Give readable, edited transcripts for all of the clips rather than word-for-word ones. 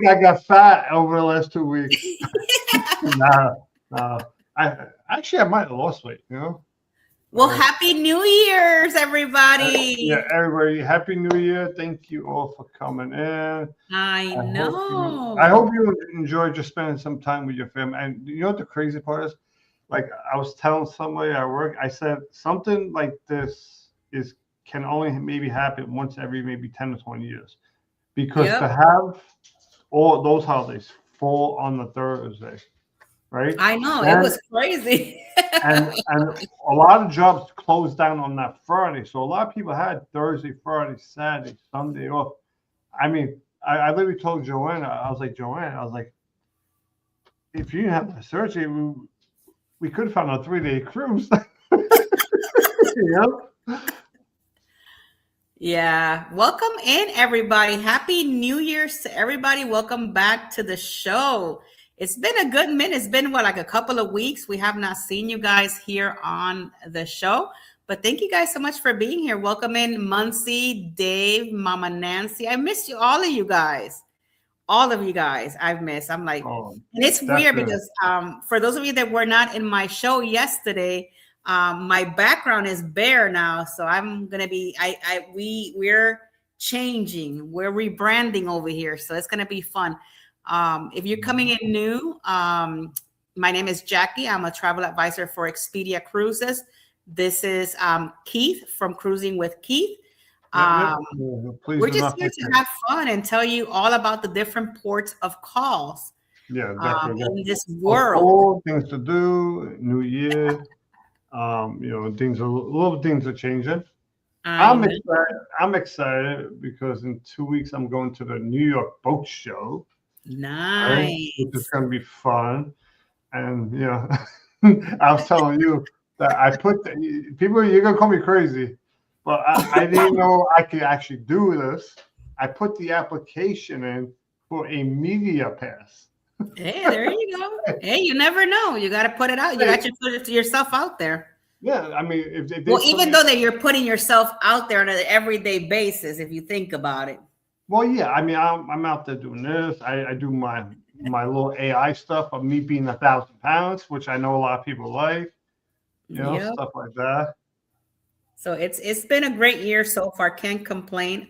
think I got fat over the last 2 weeks. No. I might have lost weight, you know? Well, Happy New Year's, everybody. Yeah, everybody, Happy New Year. Thank you all for coming in. I know. I hope you enjoy just spending some time with your family. And you know what the crazy part is? Like I was telling somebody at work, I said something like this can only maybe happen once every maybe 10 to 20 years. Because to have all those holidays fall on the Thursday, right? I know, it was crazy. and a lot of jobs closed down on that Friday. So a lot of people had Thursday, Friday, Saturday, Sunday off. I mean, I literally told Joanna, I was like, if you didn't have the surgery, we could have found a 3-day cruise. Yeah. Welcome in, everybody. Happy New Year's to everybody. Welcome back to the show. It's been a good minute. It's been like a couple of weeks. We have not seen you guys here on the show, but thank you guys so much for being here. Welcome in Muncie, Dave, Mama Nancy. I missed you, all of you guys. All of you guys I've missed. I'm like, and it's weird because for those of you that were not in my show yesterday, my background is bare now. So I'm going to be, we're changing. We're rebranding over here. So it's going to be fun. If you're coming in new, my name is Jackie. I'm a travel advisor for Expedia Cruises. This is Keith from Cruising with Keith. We're just here to have fun and tell you all about the different ports of calls. Yeah, definitely. In this world. All things to do, New Year. Little things are changing. I'm excited because in 2 weeks I'm going to the New York Boat Show. Nice. Right? Which is going to be fun. And, I was telling you that I put people, you're going to call me crazy, but I didn't know I could actually do this. I put the application in for a media pass. Hey, there you go. Hey, you never know. You got to put it out. You got to put yourself out there. Yeah, I mean, even though that you're putting yourself out there on an everyday basis, if you think about it. Well, yeah, I mean, I'm out there doing this. I do my little AI stuff of me being 1,000 pounds, which I know a lot of people like, stuff like that. So it's been a great year so far. Can't complain.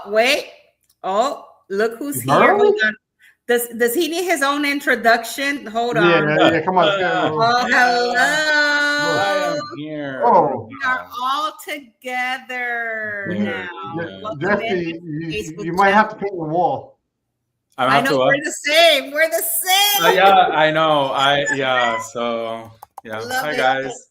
Wait. Oh, look who's here. Hold on. Does he need his own introduction? Hold on. Yeah, come on. Oh, hello. I am here. Oh. We are all together now. Jesse, you might have to paint the wall. I know we're the same. We're the same. Yeah, I know. So hi guys.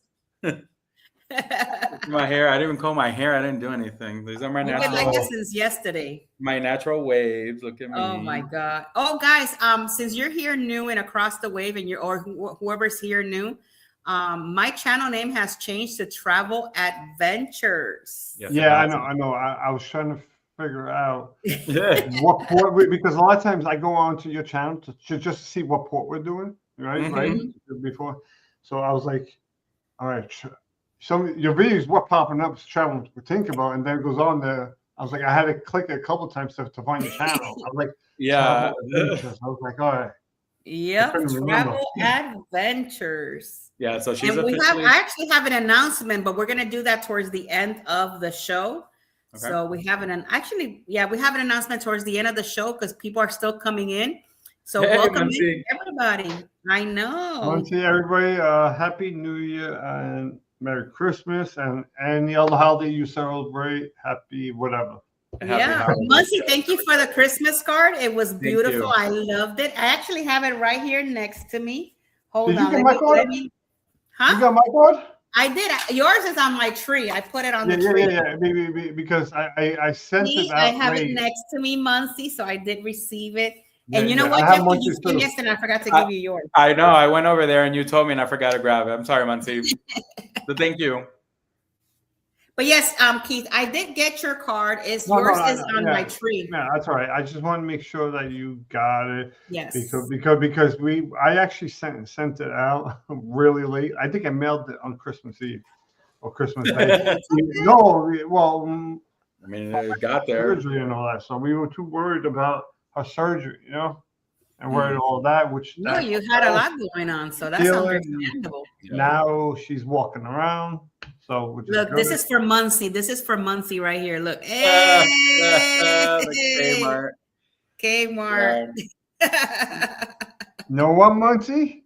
My hair. I didn't even comb my hair. I didn't do anything. These are my natural. You've been like this since yesterday. My natural waves. Look at me. Oh my God. Oh guys, since you're here new and across the wave, and whoever's here new, my channel name has changed to Travel Adventures. Yes, yeah, I know. I was trying to figure out what port because a lot of times I go on to your channel to just see what port we're doing, right? Mm-hmm. Right before. So I was like, all right. Your videos were popping up traveling to think about, and then it goes on there. I was like, I had to click it a couple of times to find the channel. I was like, yeah. I was like, all right. Yep, Travel Adventures. Yeah, so she's I actually have an announcement, but we're gonna do that towards the end of the show. Okay. So we have an announcement towards the end of the show because people are still coming in. So welcome in, everybody. I know. Muncie, everybody, Happy New Year and Merry Christmas and any other holiday you celebrate. Happy whatever. Muncie, thank you for the Christmas card. It was beautiful. I loved it. I actually have it right here next to me. Hold on. Did you get my card? Huh? You got my card? I did. Yours is on my tree. I put it on the tree. Yeah. Maybe because I sent it out. I have it next to me, Muncie, so I did receive it. And you know what, Jeff? You came yesterday, I forgot to give you yours. I know. I went over there and you told me and I forgot to grab it. I'm sorry, Muncie. So thank you. But yes, Keith, I did get your card. Yours is on my tree. Yeah, that's all right. I just want to make sure that you got it. Yes. Because I actually sent it out really late. I think I mailed it on Christmas Eve or Christmas Day. I mean, it got there. Surgery and all that, so we were too worried about her surgery, you know, and we're all that, which No, you had a lot going on, so that's understandable. Now she's walking around, so which look, is this is for Muncie. This is for Muncie right here. Look, Kmart. Kmart. You know what, Muncie?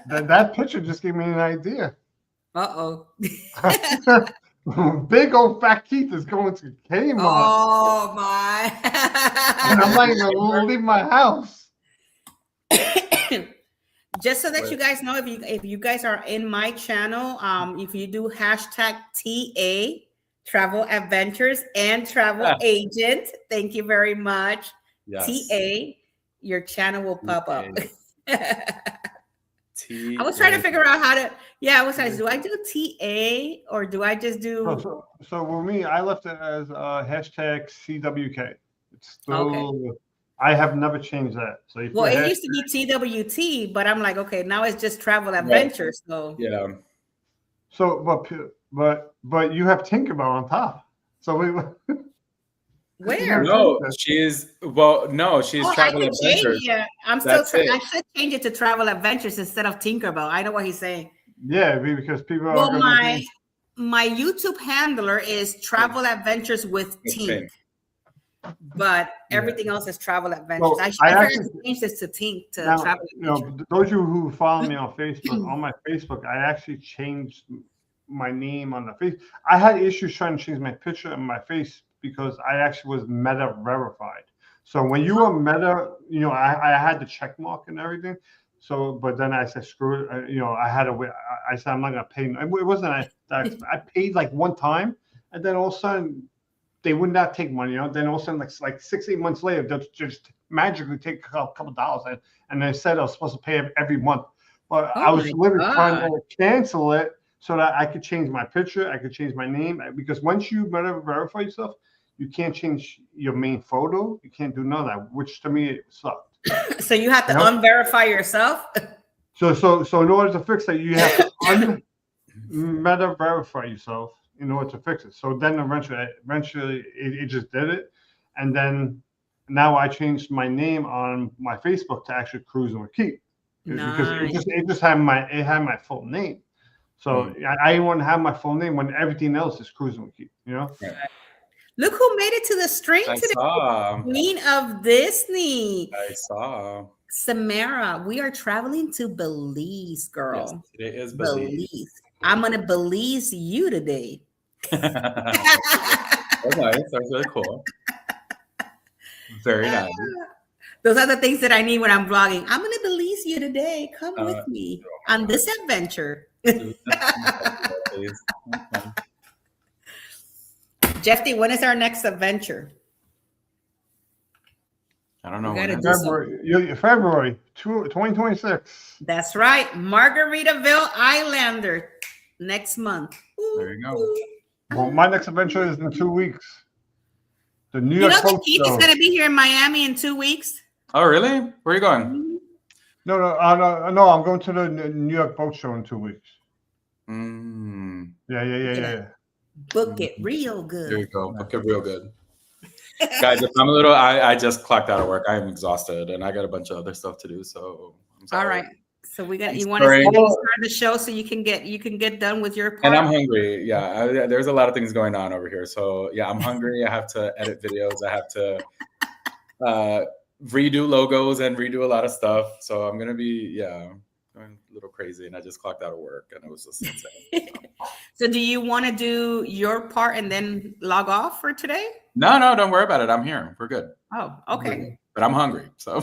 that picture just gave me an idea. Uh-oh. Big old fat Keith is going to Kmart. Oh my! And I'm not even gonna leave my house. Just so that you guys know, if you guys are in my channel, if you do hashtag TA Travel Adventures and Travel Agent, thank you very much. Yes. TA, your channel will pop up. I was trying to figure out how to. Yeah, I was like, do I do TA or do I just do? So with me, I left it as hashtag CWK. It's still. Okay. I have never changed that. So well, it used to be TWT, but I'm like, okay, now it's just Travel Adventures. So yeah. So, but you have Tinkerbell on top. So where? No, she's Travel Adventures. Yeah, I'm still. I should change it to Travel Adventures instead of Tinkerbell. I know what he's saying. Yeah, because people are. Well, my YouTube handler is Travel Adventures with Tink, but everything else is Travel Adventures. Well, I actually change this to Tink to now, Travel Adventures. Those of you who follow me on Facebook, on my Facebook, I actually changed my name on the face. I had issues trying to change my picture and my face because I actually was Meta verified. So when you were Meta, I had the check mark and everything. So, but then I said, screw it. I had to wait. I said, I'm not going to pay. It wasn't, I paid like one time. And then all of a sudden, they would not take money. Then all of a sudden, like 6-8 months later, they'll just magically take a couple dollars. And they said I was supposed to pay every month. But I was literally trying to cancel it so that I could change my picture. I could change my name. Because once you Meta verify yourself, you can't change your main photo. You can't do none of that, which to me sucked. So you have to unverify yourself. So in order to fix that, you have to Meta verify yourself in order to fix it. So then eventually it just did it, and then now I changed my name on my Facebook to actually Cruising with Keith because it just had my full name. So I didn't want to have my full name when everything else is Cruising with Keith. Right. Look who made it to the stream today. Queen of Disney. I saw. Samara, we are traveling to Belize, girl. Yes, today is Belize. I'm going to Belize you today. That's nice. That's really cool. Very nice. Those are the things that I need when I'm vlogging. I'm going to Belize you today. Come with me on this adventure. Jeffy, when is our next adventure? I don't know. February 2026. That's right. Margaritaville Islander next month. There you go. Well, my next adventure is in 2 weeks. The New York Boat Show. Keith is going to be here in Miami in 2 weeks. Oh, really? Where are you going? No. I'm going to the New York Boat Show in 2 weeks. Yeah. Book it real good. There you go. Book it real good. Guys, if I'm a little, I just clocked out of work. I am exhausted and I got a bunch of other stuff to do. So I'm sorry. All right. So you want to start the show so you can get done with your part? And I'm hungry. Yeah. There's a lot of things going on over here. So yeah, I'm hungry. I have to edit videos. I have to redo logos and redo a lot of stuff. So I'm going to be, going a little crazy, and I just clocked out of work, and it was just insane. So do you want to do your part and then log off for today? No, don't worry about it. I'm here. We're good. Oh, okay. But I'm hungry, so.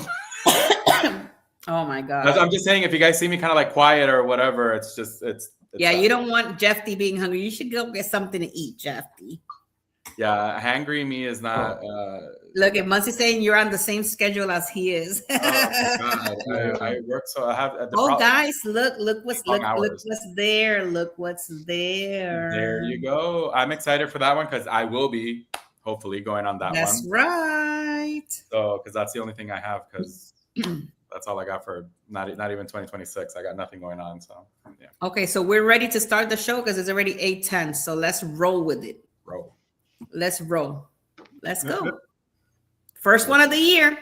Oh my God. I'm just saying, if you guys see me kind of like quiet or whatever, it's yeah, you don't want Jeffy being hungry. You should go get something to eat, Jeffy. Yeah, hangry me is not. Look, it must be saying you're on the same schedule as he is. Oh my God. I work, so I have. Guys, look what's there. Look what's there. There you go. I'm excited for that one because I will be hopefully going on that one. That's right. So, because that's the only thing I have, because that's all I got for not even 2026. I got nothing going on. So yeah. Okay, so we're ready to start the show because it's already 8:10. So let's roll with it. Roll. Let's roll. Let's go. First one of the year.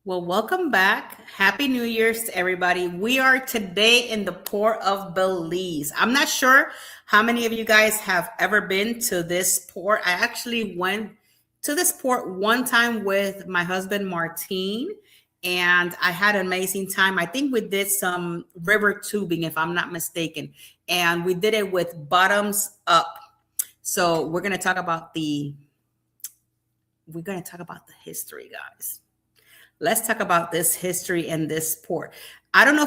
Well, welcome back. Happy New Year's to everybody. We are today in the Port of Belize. I'm not sure how many of you guys have ever been to this port. I actually went to this port one time with my husband, Martine, and I had an amazing time. I think we did some river tubing, if I'm not mistaken, and we did it with bottoms up. So we're going to talk about the history, guys. Let's talk about this history in this port. I don't know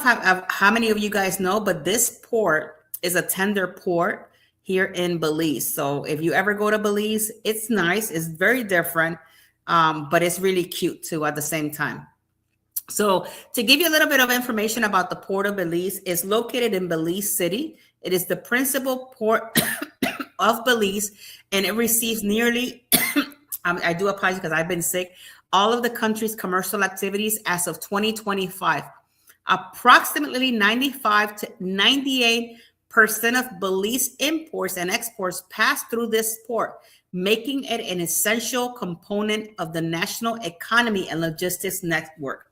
how many of you guys know, but this port is a tender port here in Belize. So if you ever go to Belize, it's nice. It's very different, but it's really cute too at the same time. So to give you a little bit of information about the Port of Belize, it's located in Belize City. It is the principal port of Belize, and it receives nearly, I do apologize because I've been sick, all of the country's commercial activities as of 2025. Approximately 95 to 98% of Belize imports and exports pass through this port, making it an essential component of the national economy and logistics network.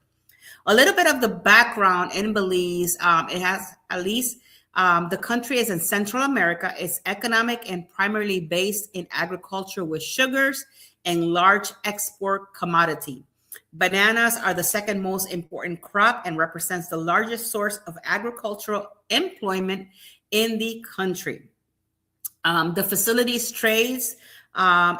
A little bit of the background in Belize, it has at least, the country is in Central America. It's economic and primarily based in agriculture with sugars and large export commodity. Bananas are the second most important crop and represents the largest source of agricultural employment in the country. The facilities trades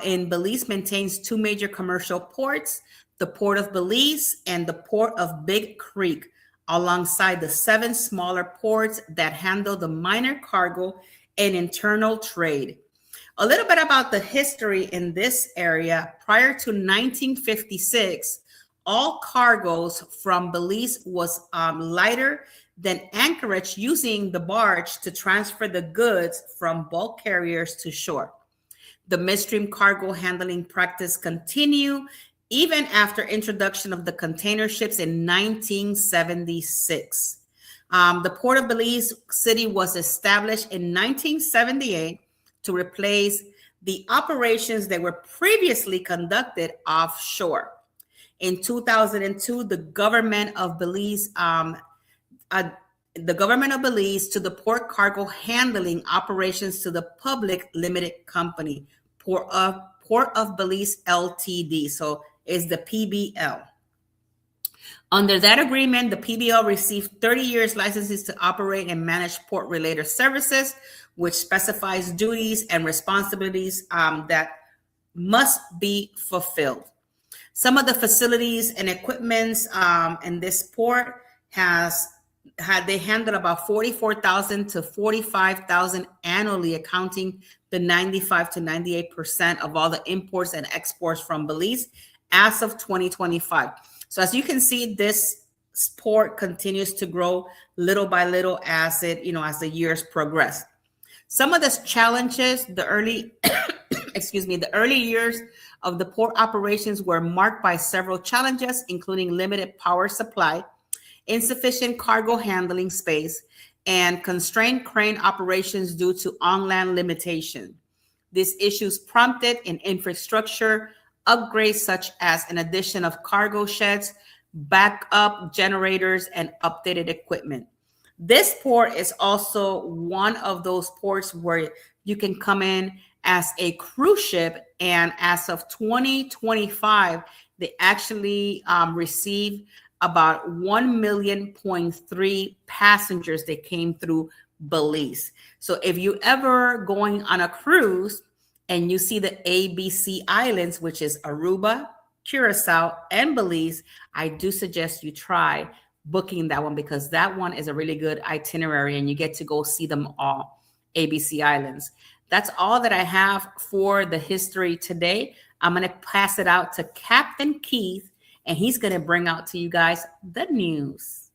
in Belize maintains two major commercial ports, the Port of Belize and the Port of Big Creek, alongside the 7 smaller ports that handle the minor cargo and internal trade. A little bit about the history in this area. Prior to 1956, all cargoes from Belize was lighter than anchorage, using the barge to transfer the goods from bulk carriers to shore. The midstream cargo handling practice continued even after introduction of the container ships in 1976. The Port of Belize City was established in 1978 to replace the operations that were previously conducted offshore. In 2002, the government of Belize, to the port cargo handling operations to the public limited company, Port of Belize Ltd. So is the PBL. Under that agreement, the PBL received 30 years licenses to operate and manage port-related services, which specifies duties and responsibilities that must be fulfilled. Some of the facilities and equipments in this port they handle about 44,000 to 45,000 annually, accounting the 95 to 98% of all the imports and exports from Belize as of 2025. So as you can see, this port continues to grow little by little as the years progress. Some of the challenges, the early years of the port operations were marked by several challenges, including limited power supply, insufficient cargo handling space, and constrained crane operations due to on-land limitation. These issues prompted an infrastructure upgrades such as an addition of cargo sheds, backup generators, and updated equipment. This port is also one of those ports where you can come in as a cruise ship, and as of 2025, they actually received about 1.3 million passengers that came through Belize. So if you ever going on a cruise and you see the ABC Islands, which is Aruba, Curacao, and Belize, I do suggest you try booking that one, because that one is a really good itinerary and you get to go see them all, ABC Islands. That's all that I have for the history today. I'm going to pass it out to Captain Keith, and he's going to bring out to you guys the news.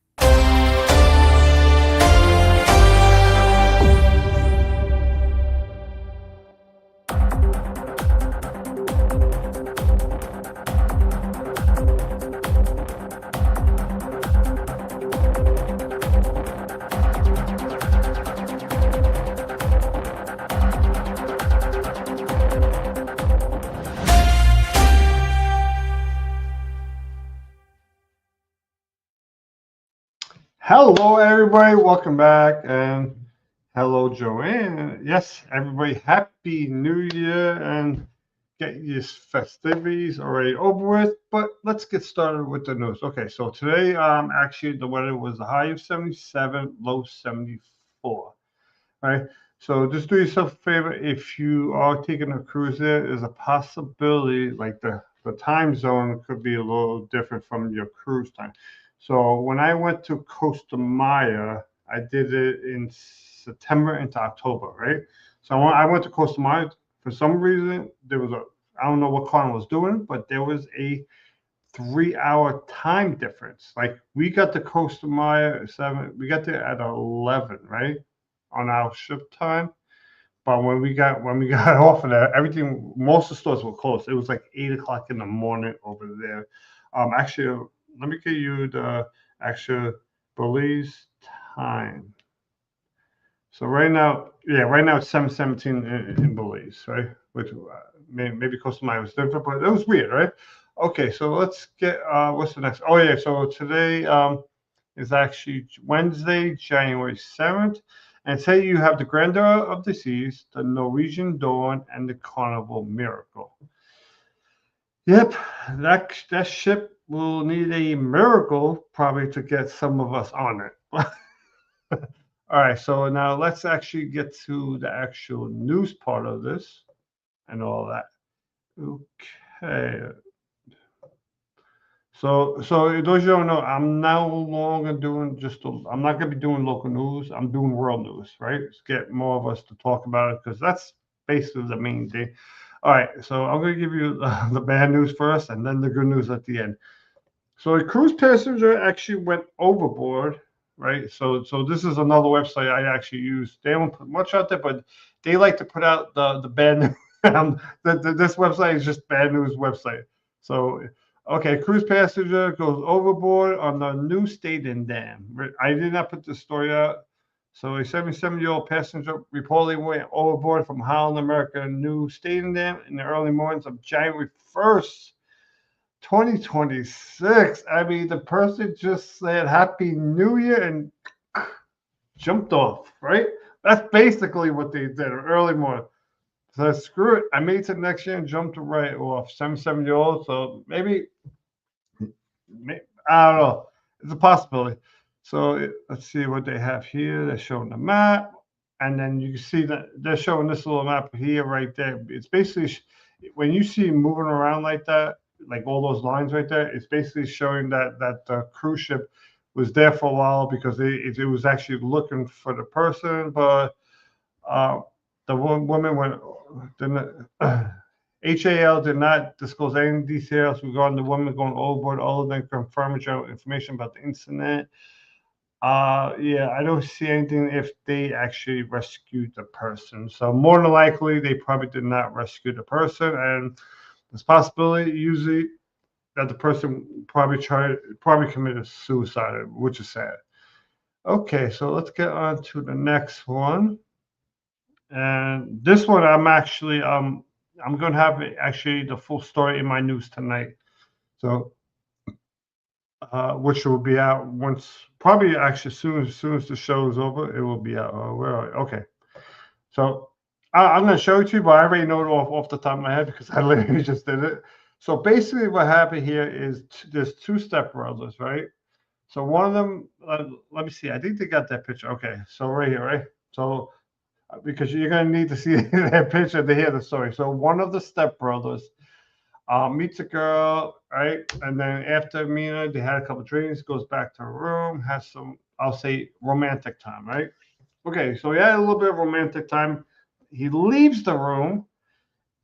Hello, everybody. Welcome back. And hello, Joanne. Yes, everybody, Happy New Year and get your festivities already over with. But let's get started with the news. Okay, so today, actually, the weather was a high of 77, low 74. Right? So just do yourself a favor. If you are taking a cruise, there's a possibility like the time zone could be a little different from your cruise time. So when I went to Costa Maya, I did it in September into October, right? So I went to Costa Maya. For some reason, there was I don't know what Carnival was doing, but there was a 3-hour time difference. Like we got to Costa Maya at 7, we got there at 11, right? On our ship time. But when we got off of there, everything, most of the stores were closed. It was like 8 o'clock in the morning over there. Actually, let me get you the actual Belize time. So right now it's 7:17 in Belize, right? Which maybe Costa Maya was different, but it was weird, right? Okay, so let's get what's the next? Oh yeah, so today is actually Wednesday, January 7th. And say you have the Grandeur of the Seas, the Norwegian Dawn, and the Carnival Miracle. Yep, that ship will need a miracle probably to get some of us on it. All right, so now let's actually get to the actual news part of this and all that. Okay. So those you don't know, I'm no longer doing I'm not going to be doing local news. I'm doing world news, right? Let's get more of us to talk about it because that's basically the main thing. All right, so I'm going to give you the bad news first and then the good news at the end. So a cruise passenger actually went overboard, right? So this is another website I actually use. They don't put much out there, but they like to put out the bad news. This website is just bad news website. So, okay, cruise passenger goes overboard on the new Staten Dam. I did not put the story out. So a 77-year-old passenger reportedly went overboard from Holland, America, new Staten Dam in the early mornings of January 1st. 2026. I mean, the person just said Happy New Year and jumped off, right? That's basically what they did early morning. So screw it. I made it to the next year and jumped right off. 77-year-old. So maybe, I don't know. It's a possibility. So let's see what they have here. They're showing the map. And then you can see that they're showing this little map here, right there. It's basically, when you see moving around like that, like all those lines right there, it's basically showing that the cruise ship was there for a while because it was actually looking for the person, but the woman went. HAL did not disclose any details regarding the woman going overboard, other than confirming general information about the incident. Yeah, I don't see anything if they actually rescued the person. So more than likely, they probably did not rescue the person, and there's possibility usually that the person probably committed suicide, which is sad. Okay, so let's get on to the next one. And this one, I'm going to have actually the full story in my news tonight. So, which will be out once, probably actually soon as the show is over, it will be out. Where are we? Okay. So I'm going to show it to you, but I already know it off the top of my head because I literally just did it. So basically what happened here is there's two stepbrothers, right? So one of them, let me see. I think they got that picture. Okay. So right here, right? So because you're going to need to see that picture to hear the story. So one of the stepbrothers meets a girl, right? And then after meeting her, they had a couple of drinks, goes back to her room, has some, I'll say, romantic time, right? Okay. So he had a little bit of romantic time. he leaves the room,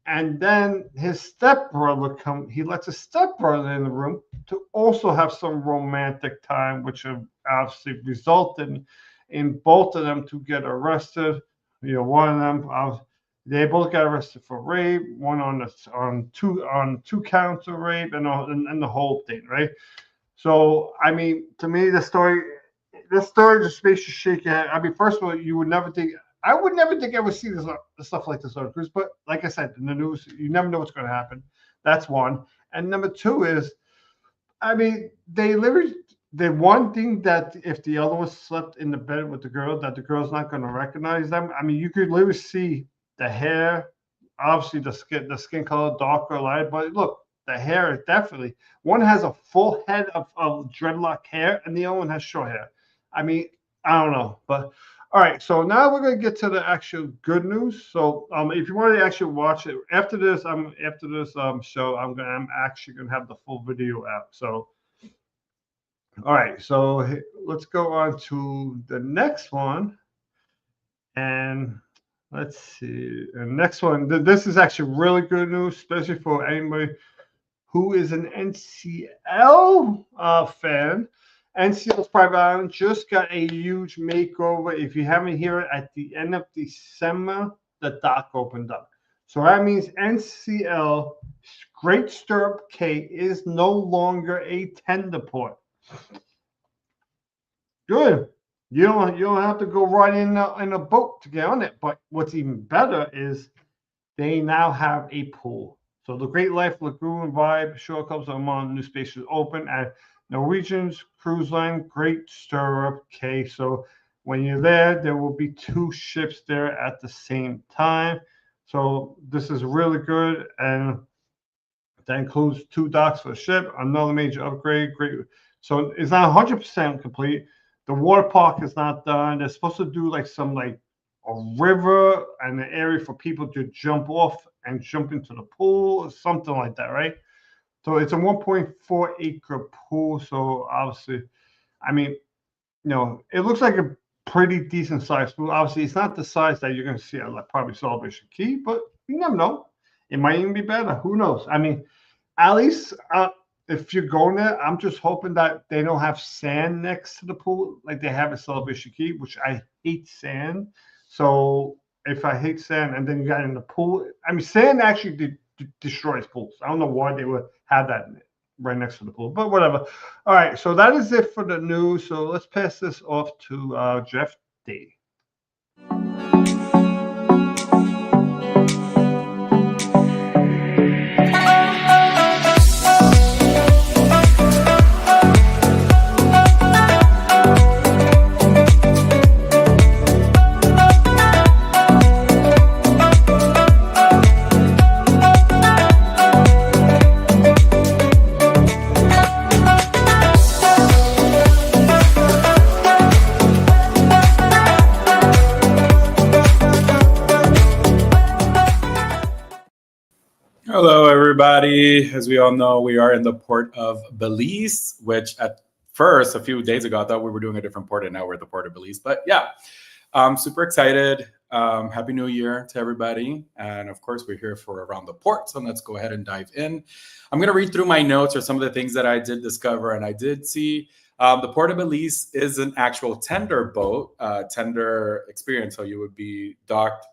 and then his stepbrother he lets his stepbrother in the room to also have some romantic time, which obviously resulted in both of them to get arrested. One of them, they both got arrested for rape. One on two counts of rape, and the whole thing, right? So, I mean, to me, this story just makes you shake your head. I mean, first of all, I would never think I would see this stuff like this on a cruise. But like I said, in the news, you never know what's going to happen. That's one. And number two is, I mean, the one thing that if the other one slept in the bed with the girl, that the girl's not going to recognize them. I mean, you could literally see the hair, obviously the skin color darker, light, but look, the hair is definitely, one has a full head of dreadlock hair, and the other one has short hair. I mean, I don't know, but all right. So now we're gonna get to the actual good news. So if you want to actually watch it after this show, I'm actually gonna have the full video out. So all right. So let's go on to the next one, and let's see. The next one. This is actually really good news, especially for anybody who is an NCL fan. NCL's Private Island just got a huge makeover. If you haven't heard it, at the end of December, the dock opened up. So that means NCL Great Stirrup Cay is no longer a tender port. Good. You don't have to go right in a boat to get on it. But what's even better is they now have a pool. So the Great Life Lagoon Vibe Shore Clubs among new spaces open at Norwegian's Cruise Line Great Stirrup Cay. So when you're there will be two ships there at the same time. So this is really good, and that includes 2 docks for the ship, another major upgrade. Great. So it's not 100% complete. The water park is not done. They're supposed to do some a river and an area for people to jump off and jump into the pool or something like that, right? So it's a 1.4 acre pool. So obviously, I mean, it looks like a pretty decent sized pool. Obviously, it's not the size that you're going to see at probably Celebration Key, but you never know. It might even be better. Who knows? I mean, at least if you're going there, I'm just hoping that they don't have sand next to the pool like they have at Celebration Key, which I hate sand. So if I hate sand and then you got in the pool, I mean, sand actually destroys pools. I don't know why they would have that right next to the pool, but whatever. All right, so that is it for the news. So let's pass this off to Jeff D. Hello, everybody. As we all know, we are in the Port of Belize, which at first, a few days ago, I thought we were doing a different port, and now we're at the Port of Belize. But yeah, I'm super excited. Happy New Year to everybody. And of course, we're here for Around the Port. So let's go ahead and dive in. I'm going to read through my notes or some of the things that I did discover. And I did see the Port of Belize is an actual tender boat, tender experience. So you would be docked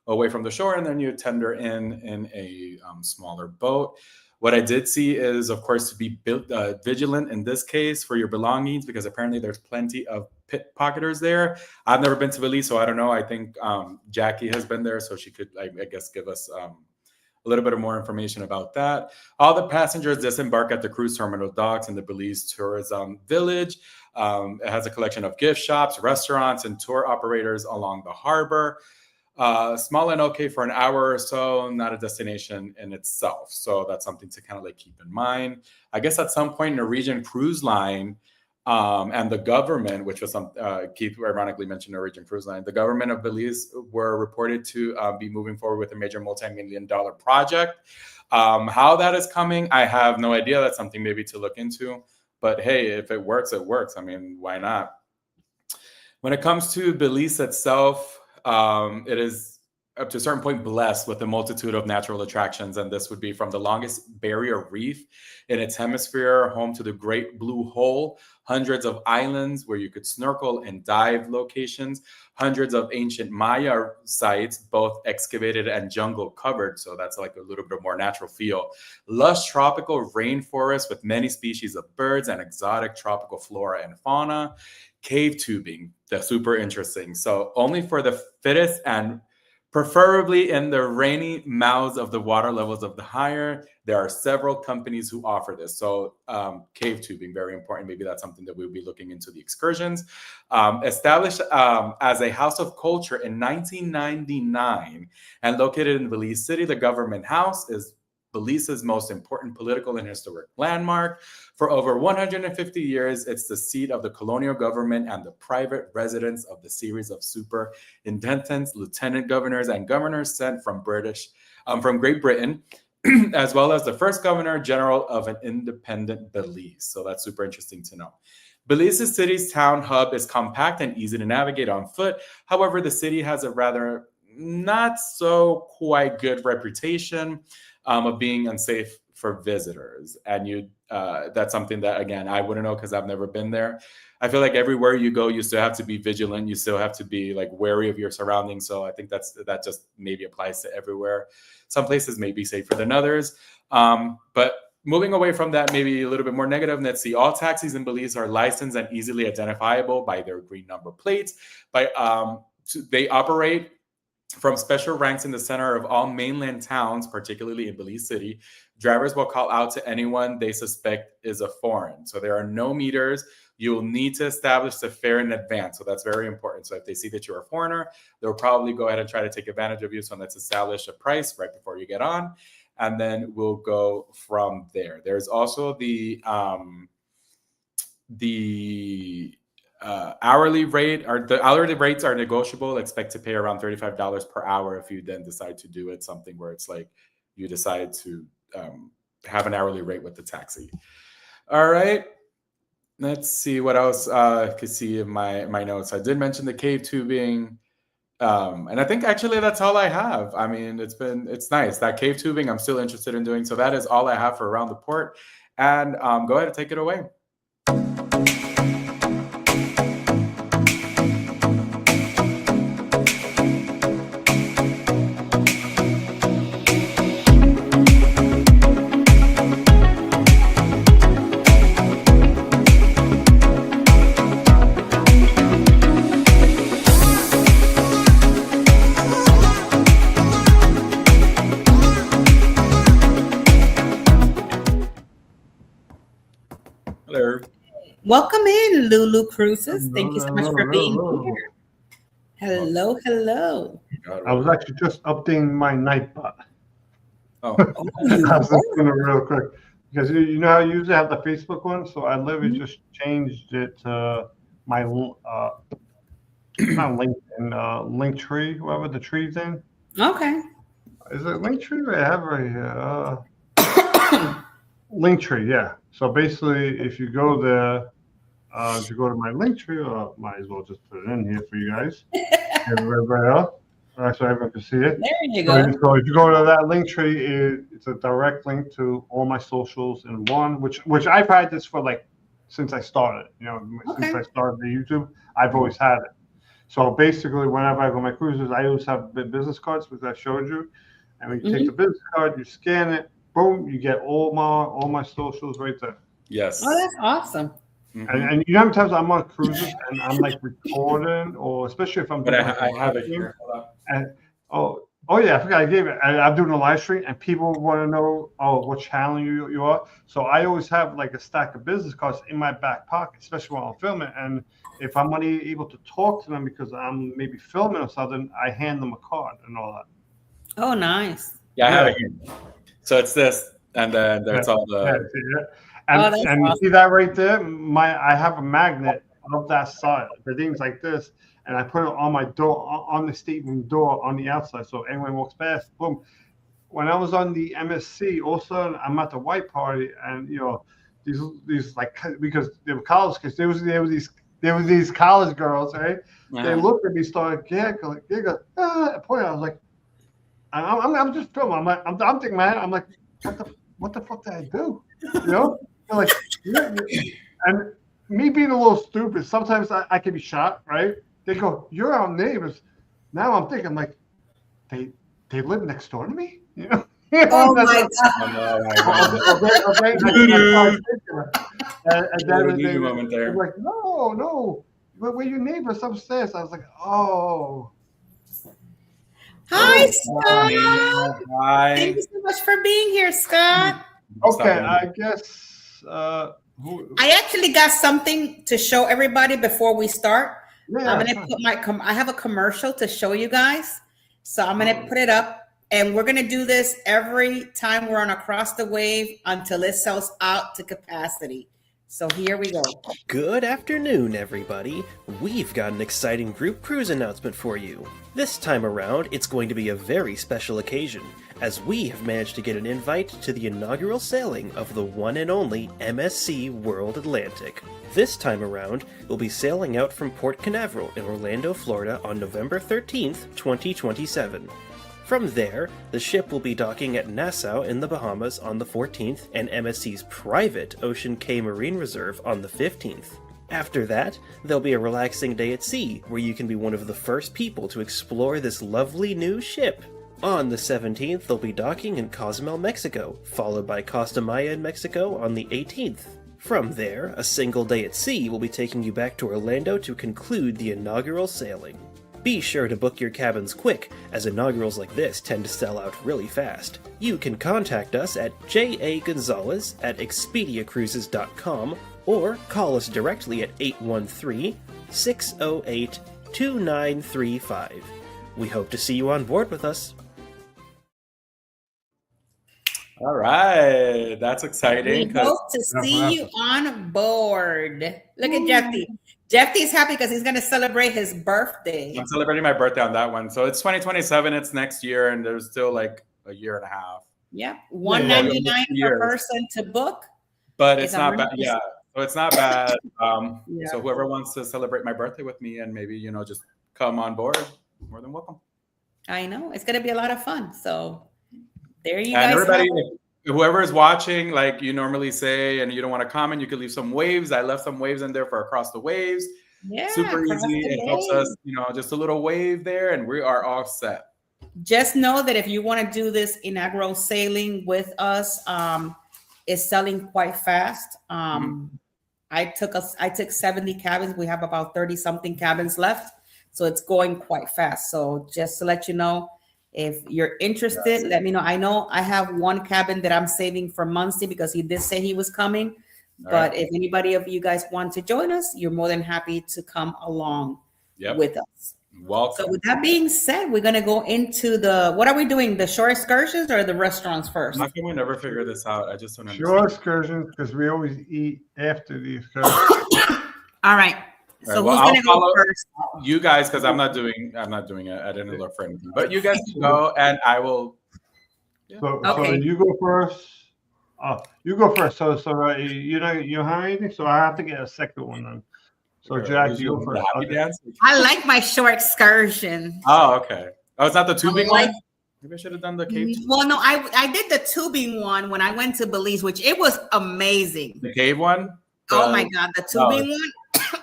away from the shore, and then you tender in a smaller boat. What I did see is, of course, to be vigilant in this case for your belongings, because apparently there's plenty of pickpocketers there. I've never been to Belize, so I don't know. I think Jackie has been there, so she could, I guess, give us a little bit of more information about that. All the passengers disembark at the cruise terminal docks in the Belize Tourism Village. It has a collection of gift shops, restaurants, and tour operators along the harbor. Small and okay for an hour or so, not a destination in itself. So that's something to kind of keep in mind. I guess at some point, Norwegian Cruise Line and the government, which was Keith ironically mentioned Norwegian Cruise Line, the government of Belize were reported to be moving forward with a major multi-million-dollar project. How that is coming, I have no idea. That's something maybe to look into. But hey, if it works, it works. I mean, why not? When it comes to Belize itself, it is up to a certain point blessed with a multitude of natural attractions, and this would be from the longest barrier reef in its hemisphere, home to the Great Blue Hole, hundreds of islands where you could snorkel and dive locations, hundreds of ancient Maya sites, both excavated and jungle covered, so that's like a little bit more natural feel, lush tropical rainforests with many species of birds and exotic tropical flora and fauna, cave tubing, that's super interesting. So only for the fittest and preferably in the rainy mouths of the water levels of the higher. There are several companies who offer this. So cave tubing, very important. Maybe that's something that we'll be looking into the excursions. Established as a house of culture in 1999 and located in Belize City, the government house is Belize's most important political and historic landmark. For over 150 years, it's the seat of the colonial government and the private residence of the series of superintendents, lieutenant governors, and governors sent from Great Britain, as well as the first governor general of an independent Belize. So that's super interesting to know. Belize City's town hub is compact and easy to navigate on foot. However, the city has a rather not so quite good reputation of being unsafe for visitors. And that's something that, again, I wouldn't know because I've never been there. I feel like everywhere you go, you still have to be vigilant. You still have to be like wary of your surroundings. So I think that just maybe applies to everywhere. Some places may be safer than others. But moving away from that, maybe a little bit more negative, let's see. All taxis in Belize are licensed and easily identifiable by their green number plates. They operate from special ranks in the center of all mainland towns, particularly in Belize City. Drivers will call out to anyone they suspect is a foreign. So there are no meters. You'll need to establish the fare in advance. So that's very important. So if they see that you're a foreigner, they'll probably go ahead and try to take advantage of you. So let's establish a price right before you get on. And then we'll go from there. There's also the hourly rate, or the hourly rates are negotiable. Expect to pay around $35 per hour if you then decide to do it, something where it's like you decide to have an hourly rate with the taxi. All right, let's see what else I could see in my notes. I did mention the cave tubing, and I think actually that's all I have. I mean, it's nice. That cave tubing I'm still interested in doing. So that is all I have for Around the Port, and go ahead and take it away. Welcome in, Lulu Cruises. Thank you so much for being here. Hello. I was actually just updating my Nightbot. Oh, I was just doing it real quick because you know how I usually have the Facebook one, so I literally just changed it to my not LinkedIn, Linktree, whoever the tree's in. Okay. Is it Linktree? I have it right here. Linktree, yeah. So basically, if you go there, if you go to my Linktree, might as well just put it in here for you guys. Everybody else, so everyone can see it. There you go. So if you go to that Linktree, it's a direct link to all my socials in one, which I've had this for like since I started. Since I started the YouTube, I've always had it. So basically, whenever I go on my cruises, I always have business cards, which I showed you. And when you take the business card, you scan it, boom, you get all my socials right there. Yes. Oh, that's awesome. Mm-hmm. And you know how many times I'm on cruises and I'm like recording, or especially if I'm doing I have it here. And oh yeah, I forgot I gave it. I'm doing a live stream and people want to know what channel you are. So I always have like a stack of business cards in my back pocket, especially while I'm filming. And if I'm unable to talk to them because I'm maybe filming or something, I hand them a card and all that. Oh, nice. Yeah, I have it here. So it's this, and then there's all the. And awesome. You see that right there? I have a magnet of that side. The thing's like this, and I put it on my door, on the stateroom door on the outside, so anyone walks past, boom. When I was on the MSC, all of a sudden I'm at the white party, and these like, because they were college kids, there was these college girls, right? Uh-huh. They looked at me, started giggling, point. I was like, I'm just filming. I'm thinking, man, I'm like, what the fuck did I do? You know, I'm like, and me being a little stupid. Sometimes I can be shot, right? They go, you're our neighbors. Now I'm thinking, like, they live next door to me, you know. Oh my And then Easy moment there. they're like, no, we're your neighbors upstairs. I was like, oh. Hi, Scott. Hi. Thank you so much for being here, Scott. Okay, I guess. I actually got something to show everybody before we start. Yeah, I'm gonna put I have a commercial to show you guys, so I'm gonna put it up, and we're gonna do this every time we're on Across the Wave until it sells out to capacity. So here we go. Good afternoon, everybody. We've got an exciting group cruise announcement for you. This time around, it's going to be a very special occasion, as we have managed to get an invite to the inaugural sailing of the one and only MSC World Atlantic. This time around, we'll be sailing out from Port Canaveral in Orlando, Florida on November 13th, 2027. From there, the ship will be docking at Nassau in the Bahamas on the 14th and MSC's private Ocean Cay Marine Reserve on the 15th. After that, there'll be a relaxing day at sea where you can be one of the first people to explore this lovely new ship. On the 17th, they'll be docking in Cozumel, Mexico, followed by Costa Maya in Mexico on the 18th. From there, a single day at sea will be taking you back to Orlando to conclude the inaugural sailing. Be sure to book your cabins quick, as inaugurals like this tend to sell out really fast. You can contact us at jagonzalez@expediacruises.com or call us directly at 813-608-2935. We hope to see you on board with us. All right, that's exciting. We hope to see you on board. Look at Jeffy. Jeffy's happy because he's going to celebrate his birthday. I'm celebrating my birthday on that one. So it's 2027, it's next year, and there's still like a year and a half. Yeah, $199 per person to book. But it's not bad. Yeah, so it's not bad. Yeah. So whoever wants to celebrate my birthday with me and maybe, just come on board, more than welcome. I know. It's going to be a lot of fun. So there you and guys everybody, have it. Whoever is watching, like you normally say, and you don't want to comment, you could leave some waves. I left some waves in there for Across the Waves. Yeah, super easy. It helps us, just a little wave there, and we are all set. Just know that if you want to do this inaugural sailing with us, it's selling quite fast. I took 70 cabins. We have about 30 something cabins left, so it's going quite fast. So just to let you know, if you're interested, let me know. I know I have one cabin that I'm saving for Muncie because he did say he was coming. But if anybody of you guys want to join us, you're more than happy to come along with us. Welcome. So with that being said, we're going to go into what are we doing? The shore excursions or the restaurants first? How can we never figure this out? I just don't understand. Shore excursions, because we always eat after the excursion. All right. So well, who's going to go first? You guys, because I'm not doing it. I didn't look for anything. But you guys can go, and I will. Yeah. So you go first. You go first. So you don't have anything, so I have to get a second one then. So Jack, you go first. I like my shore excursion. Oh, okay. Oh, it's not the tubing one? Maybe I should have done the cave. Well, no, I did the tubing one when I went to Belize, which it was amazing. The cave one? Oh my God, the tubing one.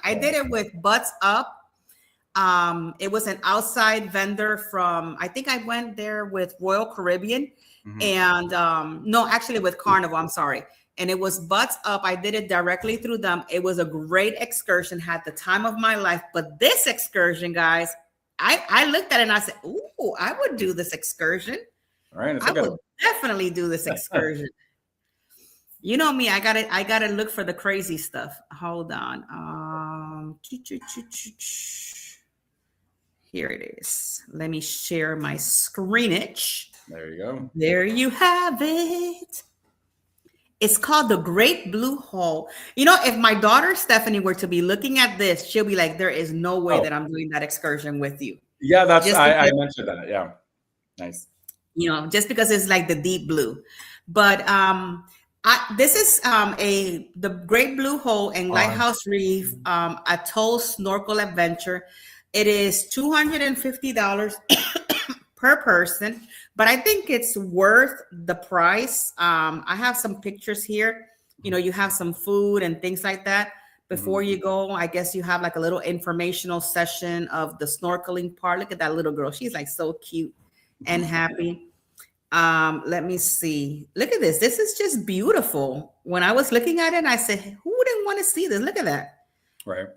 I did it with Butts Up. It was an outside vendor from, I think I went there with Royal Caribbean and no, actually with Carnival, I'm sorry. And it was Butts Up. I did it directly through them. It was a great excursion, had the time of my life. But this excursion, guys, I looked at it and I said, ooh, I would do this excursion. All right, I would definitely do this excursion. You know me, I gotta look for the crazy stuff. Hold on. Here it is. Let me share my screenage. There you go. There you have it. It's called the Great Blue Hole. If my daughter Stephanie were to be looking at this, she'll be like, there is no way that I'm doing that excursion with you. Yeah, I mentioned that. Yeah. Nice. Just because it's like the deep blue. But this is the Great Blue Hole and Lighthouse Reef Atoll Snorkel Adventure. It is $250 per person, but I think it's worth the price. I have some pictures here. You know, you have some food and things like that. Before you go, I guess you have like a little informational session of the snorkeling part. Look at that little girl. She's like so cute and happy. Let me see. Look at this. This is just beautiful. When I was looking at it, I said, who wouldn't want to see this? Look at that. Right.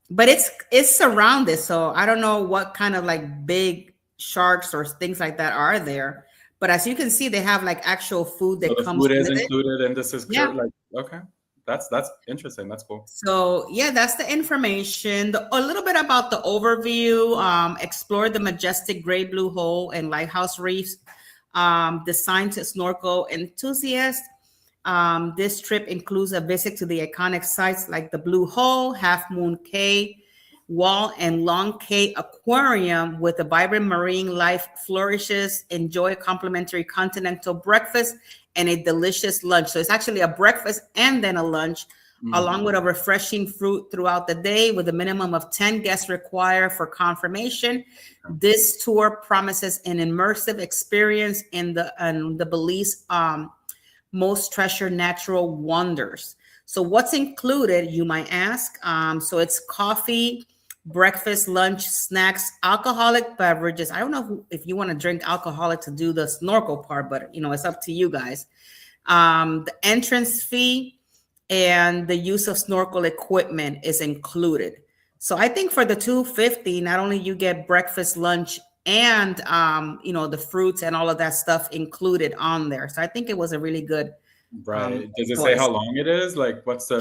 But it's surrounded. So I don't know what kind of like big sharks or things like that are there. But as you can see, they have like actual food that comes with it. The food is included, and this is like, okay. That's interesting. That's cool. So yeah, that's the information. A little bit about the overview. Explore the majestic gray blue hole and lighthouse reefs. Designed to snorkel enthusiasts. This trip includes a visit to the iconic sites like the Blue Hole, Half Moon Cay, Wall and Long Cay Aquarium with a vibrant marine life flourishes. Enjoy a complimentary continental breakfast and a delicious lunch. So it's actually a breakfast and then a lunch, along with a refreshing fruit throughout the day, with a minimum of 10 guests required for confirmation. This tour promises an immersive experience in the Belize most treasured natural wonders. So what's included, you might ask? So it's coffee, breakfast, lunch, snacks, alcoholic beverages. I don't know if you want to drink alcoholic to do the snorkel part, but you know, it's up to you guys. The entrance fee and the use of snorkel equipment is included. So I think for the $250, not only you get breakfast, lunch, and you know, the fruits and all of that stuff included on there. So I think it was a really good. Right. Does it say how long it is? Like, what's the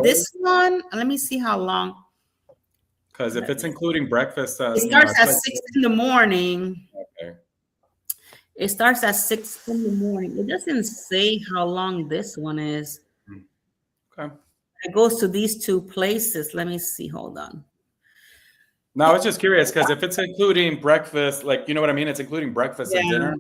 this one? Let me see how long. Because if it's including breakfast, it starts at 6 in the morning. Okay. It starts at 6 in the morning. It doesn't say how long this one is. Okay. It goes to these two places. Let me see. Hold on. No, I was just curious because if it's including breakfast, like, you know what I mean? It's including breakfast and dinner.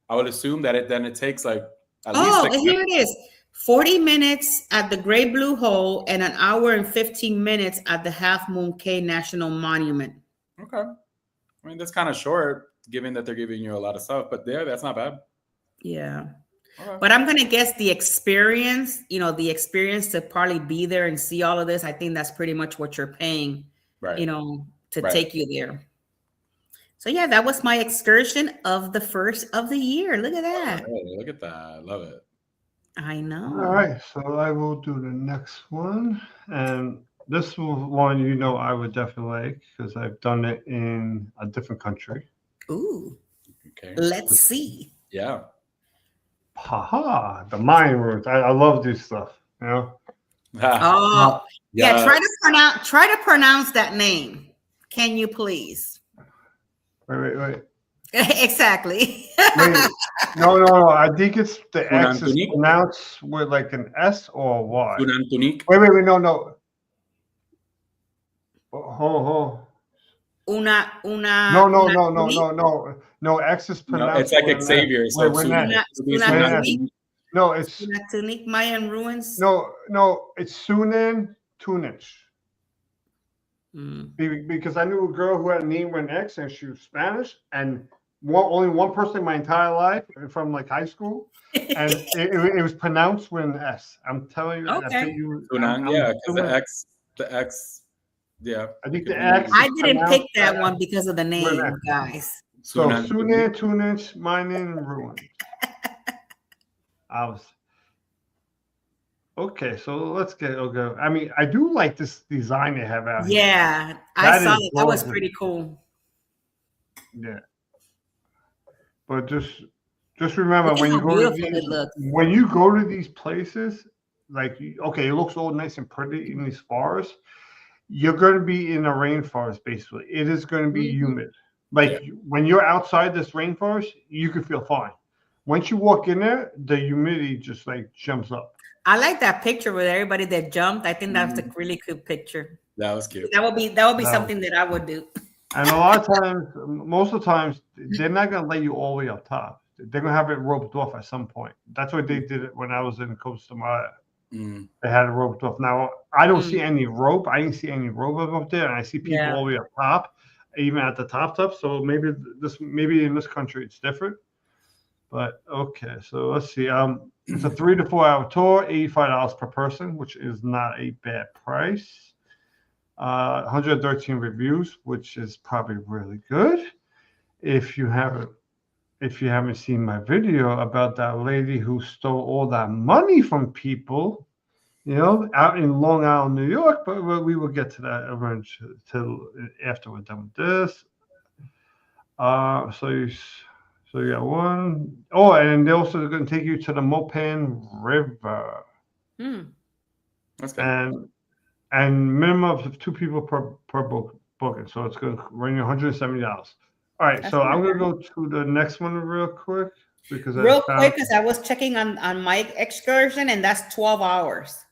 I would assume that it takes like at least 6 here it is. 40 minutes at the Great Blue Hole and an hour and 15 minutes at the Half Moon Cay National Monument. Okay. I mean, that's kind of short, given that they're giving you a lot of stuff, but yeah, that's not bad. Yeah. Okay. But I'm going to guess the experience, you know, the experience to probably be there and see all of this. I think that's pretty much what you're paying, you know, to take you there. So yeah, that was my excursion of the first of the year. Look at that. Oh, look at that. I love it. I know. All right, so I will do the next one. And this one, you know, I would definitely like because I've done it in a different country. Ooh. Okay. Let's see. Yeah. Haha, the Mayan roots. I love this stuff, you know. Oh, yeah. Try to pronounce that name. Can you please? Wait. Exactly. Wait. No. I think it's the X is pronounced with like an S or a Y. Wait. No. Una. No, X is pronounced. No, it's like Xavier. So no, it's Sunatunik Mayan ruins. No, it's Sunan Tunich. Because I knew a girl who had a name with an X and she was Spanish, and only one person in my entire life from like high school, and it was pronounced with an S. I'm telling you. Okay. The X. Yeah. I think the X. I didn't pick that one because of the name, guys. So Sunan Tunich Mayan ruins. Okay, so let's get okay. I mean, I do like this design they have out here. Yeah, I saw it. That was pretty cool. Yeah, but just remember when you go to these places, like okay, it looks all nice and pretty in these forests. You're going to be in a rainforest. Basically, it is going to be humid. Like when you're outside this rainforest, you can feel fine. Once you walk in there, the humidity just like jumps up. I like that picture with everybody that jumped. I think that's a really good picture. That was cute. That would be something that I would do. And a lot of times, most of the times, they're not going to let you all the way up top. They're going to have it roped off at some point. That's what they did it when I was in Costa Maya. They had it roped off. Now, I don't see any rope. I didn't see any rope up there. And I see people all the way up top. even at the top. So maybe in this country it's different. But okay, so let's see. It's a 3 to 4 hour tour, $85 per person, which is not a bad price. 113 reviews, which is probably really good. If you haven't seen my video about that lady who stole all that money from people, out in Long Island, New York, but we will get to that eventually after we're done with this. So you got one. Oh, and they're also going to take you to the Mopan River. That's good. And minimum of 2 people per booking. So it's going to run you $170. All right, That's so I'm going to go to the next one real quick because I was checking on my excursion, and that's 12 hours.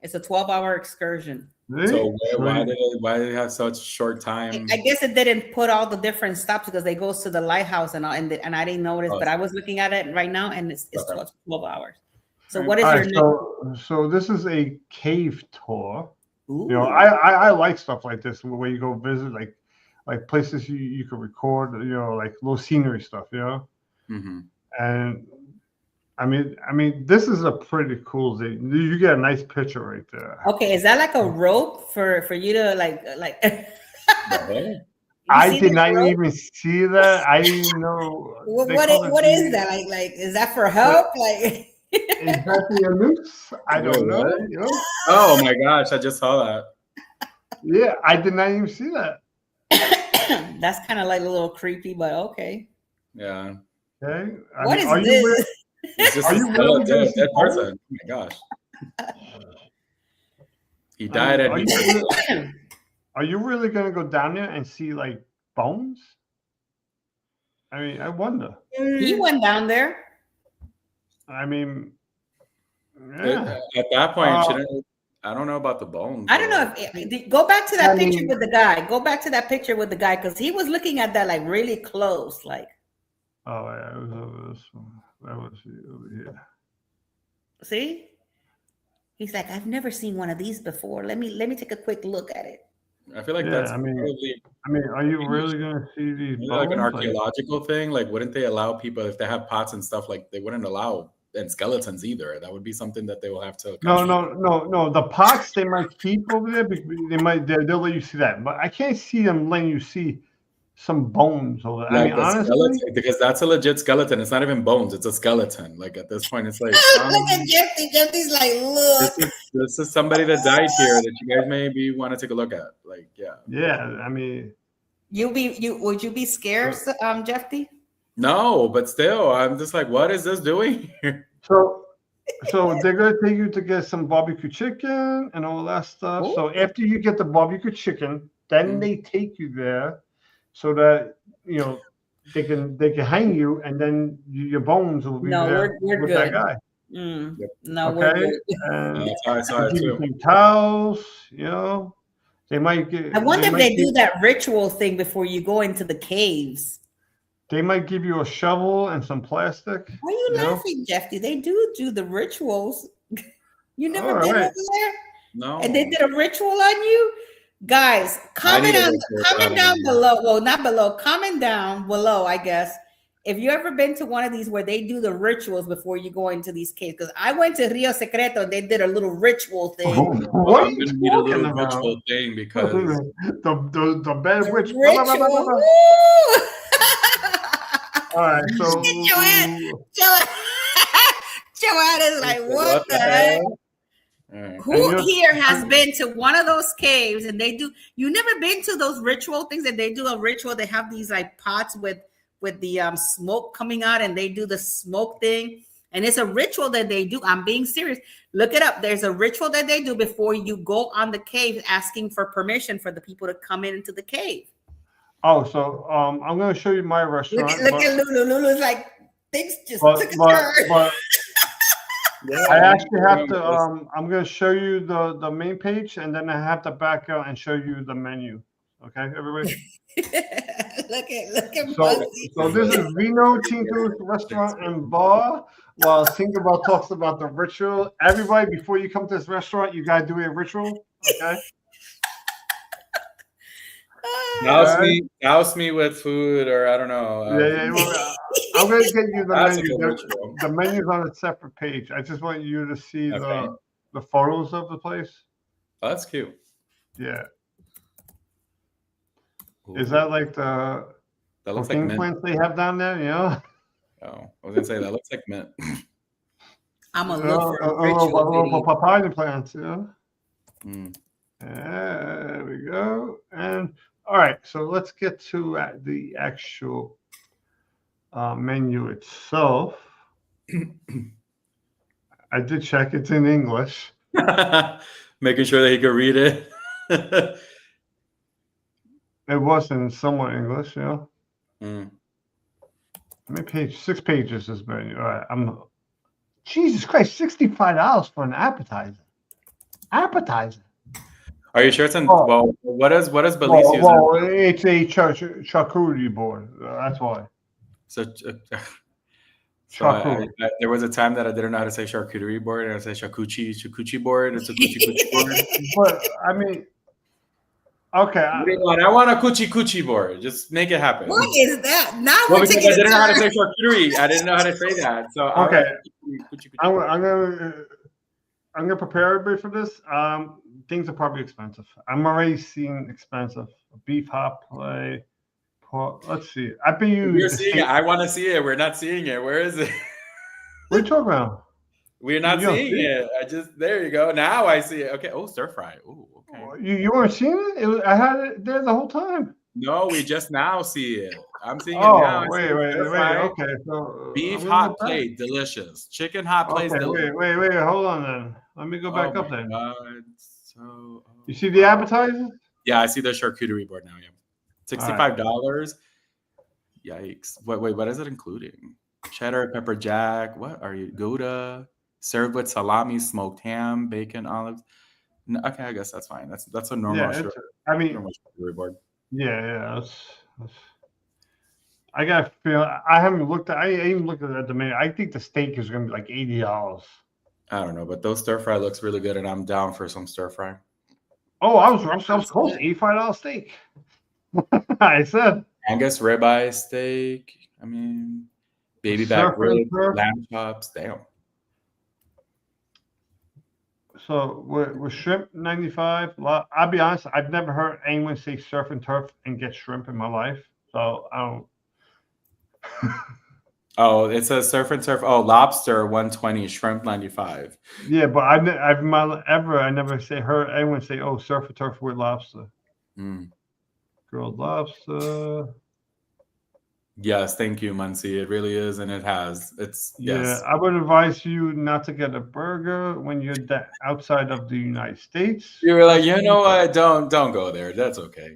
It's a 12-hour excursion. So why did it have such short time? I guess it didn't put all the different stops because they goes to the lighthouse and I didn't notice, but I was looking at it right now and it's 12 hours. So what is your next? So this is a cave tour. Ooh. I like stuff like this where you go visit like places you could record, like little scenery stuff, Mm-hmm. And I mean, this is a pretty cool thing. You get a nice picture right there. Okay, is that like a rope for you to like? I did not even see that. I didn't know. What is that? Like is that for help? Like is that the noose? I don't know. Oh my gosh, I just saw that. Yeah, I did not even see that. That's kind of like a little creepy, but okay. Yeah. Okay. What is this? It's just a dead person. Oh my gosh. He died at Are you really going to go down there and see like bones? I mean, I wonder. He went down there. I mean, yeah. At that point, I don't know about the bones. I don't know. Go back to that picture with the guy. Go back to that picture with the guy because he was looking at that like really close, like. Oh yeah, it was over this one. That was over here. See, he's like, I've never seen one of these before. Let me take a quick look at it. I feel like that's probably. I mean, are you really gonna see these bones? Like an archaeological thing? Like, wouldn't they allow people if they have pots and stuff? Like, they wouldn't allow and skeletons either. That would be something that they will have to. No. The pots they might keep over there. They'll let you see that, but I can't see them letting you see some bones over there. Like I mean, honestly, skeleton, because that's a legit skeleton. It's not even bones. It's a skeleton. Like at this point, it's like look at Jeffy. Jeffy's like, look. This is somebody that died here that you guys maybe want to take a look at. Like, yeah. Yeah, I mean, would you be scared, Jeffy? No, but still, I'm just like, what is this doing here? So they're gonna take you to get some barbecue chicken and all that stuff. Ooh. So after you get the barbecue chicken, then they take you there so that they can hang you, and then your bones will be there we're with good. that guy. No, we're good. That's how I saw it too. Some towels, they might get. I wonder if they do that ritual thing before you go into the caves. They might give you a shovel and some plastic. Why are you laughing, Jeffy? They do the rituals. You never been over there? No. And they did a ritual on you? Guys, comment down below. Well, not below. Comment down below, I guess. If you ever been to one of these where they do the rituals before you go into these caves, because I went to Rio Secreto, they did a little ritual thing. What are you talking about? Ritual thing because the bad witch. Ritual. All right, so Joanne is like, what the heck? Who here has been to one of those caves and they do? You never been to those ritual things that they do a ritual? They have these like pots with the smoke coming out, and they do the smoke thing, and it's a ritual that they do. I'm being serious. Look it up. There's a ritual that they do before you go on the cave, asking for permission for the people to come into the cave. Oh, so I'm going to show you my restaurant. Look at Lulu. Lulu's like, things just took a turn. But I actually have to. I'm going to show you the main page, and then I have to back out and show you the menu. Okay, everybody. look at. So this is Vino Tinto's restaurant and bar. While Singapore talks about the ritual, everybody, before you come to this restaurant, you gotta do a ritual. Okay. Douse me with food, or I don't know. Yeah. Well, I'm gonna get you the That's a menu. good ritual. The menu's on a separate page. I just want you to see Okay. the photos of the place. Oh, that's cute. Yeah. Ooh. Is that like the That looks like cocaine mint. plants they have down there? You know. Oh, I was gonna say that looks like mint. I'm gonna look for a ritual video. Papaya plants. You know. Mm. There we go. And all right, so let's get to the actual menu itself. I did check; it's in English. Making sure that he could read it. It was in somewhat English, you know. Mm. How many pages? 6 pages. This menu. All right, Jesus Christ, $65 for an appetizer. Appetizer. Are you sure it's in? Oh. Well, what is Belize using? Well, it's a charcuterie board. That's why. So, Charcuterie. there was a time that I didn't know how to say charcuterie board, and I say charcuterie board. It's a coochie board. But I mean, okay. I want a coochie board. Just make it happen. What is that? Now Well, we're because taking I didn't know how to time. say charcuterie. I didn't know how to say that. So Okay. Coochie I'm gonna prepare everybody for this. Things are probably expensive. I'm already seeing expensive beef hot plate. Let's see. I bet you. We're seeing it. I want to see it. We're not seeing it. Where is it? What are you talking about? We're not You don't seeing see it. There you go. Now I see it. Okay. Oh, stir fry. Oh, okay. You weren't seeing it? I had it there the whole time. No, we just now see it. I'm seeing it Oh, now. wait. Okay, so beef hot plate, delicious. Chicken hot plate. Okay, wait. Hold on then. Let me go back up then. God. So, you see the appetizers? Yeah, I see the charcuterie board now. Yeah, $65. Yikes! Wait, what is it including? Cheddar, pepper jack. What are you? Gouda, served with salami, smoked ham, bacon, olives. No, okay, I guess that's fine. That's a normal. Yeah, normal charcuterie board. Yeah. I got to feel. I haven't looked at. I even looked at the menu. I think the steak is going to be like $80. I don't know, but those stir fry looks really good, and I'm down for some stir fry. Oh, I was close. $85 steak. I said Angus ribeye steak. I mean, baby back ribs, lamb chops. Damn. So with shrimp 95. I'll be honest. I've never heard anyone say surf and turf and get shrimp in my life. So I don't. Oh, it says surf and turf. Oh, lobster 120, shrimp 95. Yeah, but I never heard anyone say, "Oh, surf and turf with lobster." Mm. Grilled lobster. Yes, thank you, Muncie. It really is, and it has. Yes. Yeah, I would advise you not to get a burger when you're outside of the United States. You were like, you know what? Don't go there. That's okay.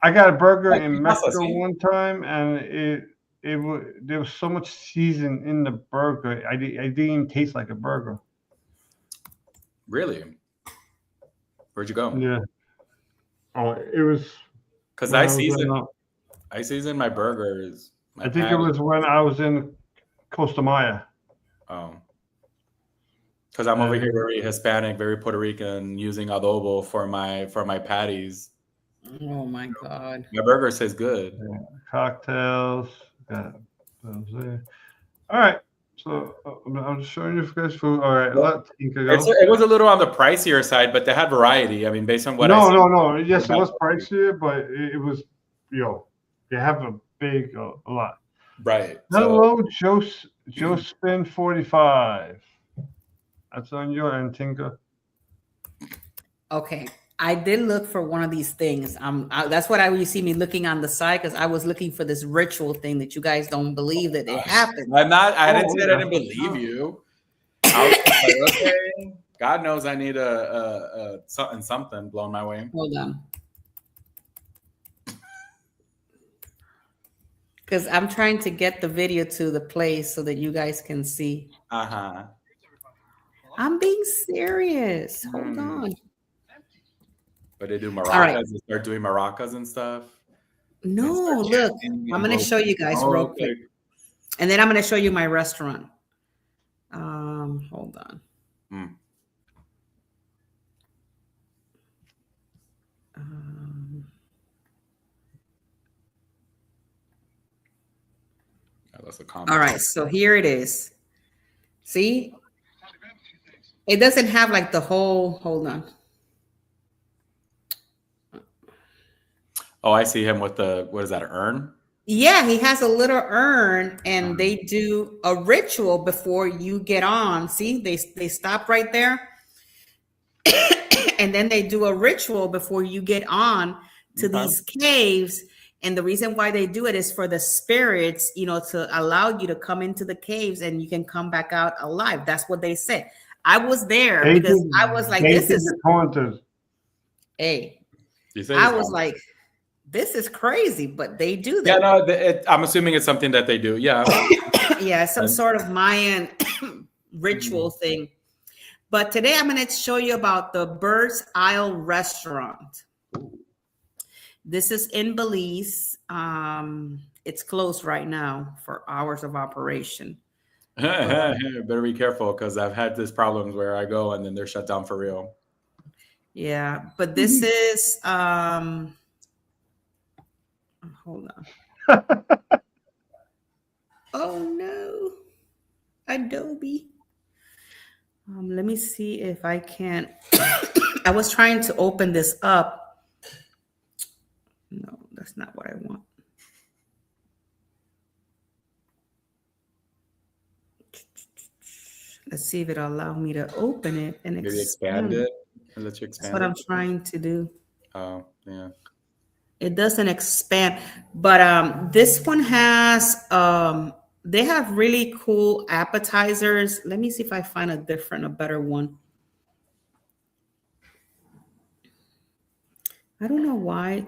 I got a burger in Mexico one time, and there was so much season in the burger. I didn't even taste like a burger. Really? Where'd you go? Yeah. Oh, it was because I season my burgers. I think it was when I was in Costa Maya. Oh. Because I'm over here very Hispanic, very Puerto Rican, using adobo for my patties. Oh my God. My burger says good. Yeah. Cocktails. Got those there. All right. So I'm just showing you guys food. All right. Let Tinka go. It was a little on the pricier side, but they had variety. I mean, based on what I see. No. Yes, it was pricier, but it was, they have a lot. Right. Hello, Joe Spin 45. That's on your end, Tinka. Okay. I did look for one of these things. That's what you see me looking on the side, because I was looking for this ritual thing that you guys don't believe that it happened. I didn't say I didn't believe you. I was like, okay. God knows I need something blown my way. Hold on. Because I'm trying to get the video to the place so that you guys can see. I'm being serious. Hold on. But they do maracas. Right. They start doing maracas and stuff. No, look. I'm going to show you guys real quick. And then I'm going to show you my restaurant. Hold on. That's a comment. All right, so here it is. See, it doesn't have like the whole. Hold on. Oh, I see him with the, what is that, urn? Yeah, he has a little urn, and they do a ritual before you get on. See, they stop right there, and then they do a ritual before you get on to these caves. And the reason why they do it is for the spirits, you know, to allow you to come into the caves and you can come back out alive. That's what they said. I was there because I was like, this is hey. I was like, this is crazy, but they do that. Yeah, no, I'm assuming it's something that they do. Yeah. Yeah, some sort of Mayan ritual thing. But today I'm going to show you about the Bird's Isle restaurant. This is in Belize. It's closed right now for hours of operation. Better be careful because I've had this problems where I go and then they're shut down for real. Yeah, but this is hold on. Oh no, Adobe. Let me see if I can. I was trying to open this up. No, that's not what I want. Let's see if it'll allow me to open it and maybe expand it and let you expand. That's what I'm trying to do. Oh, yeah. It doesn't expand, but this one has they have really cool appetizers. Let me see if I find a better one. I don't know why.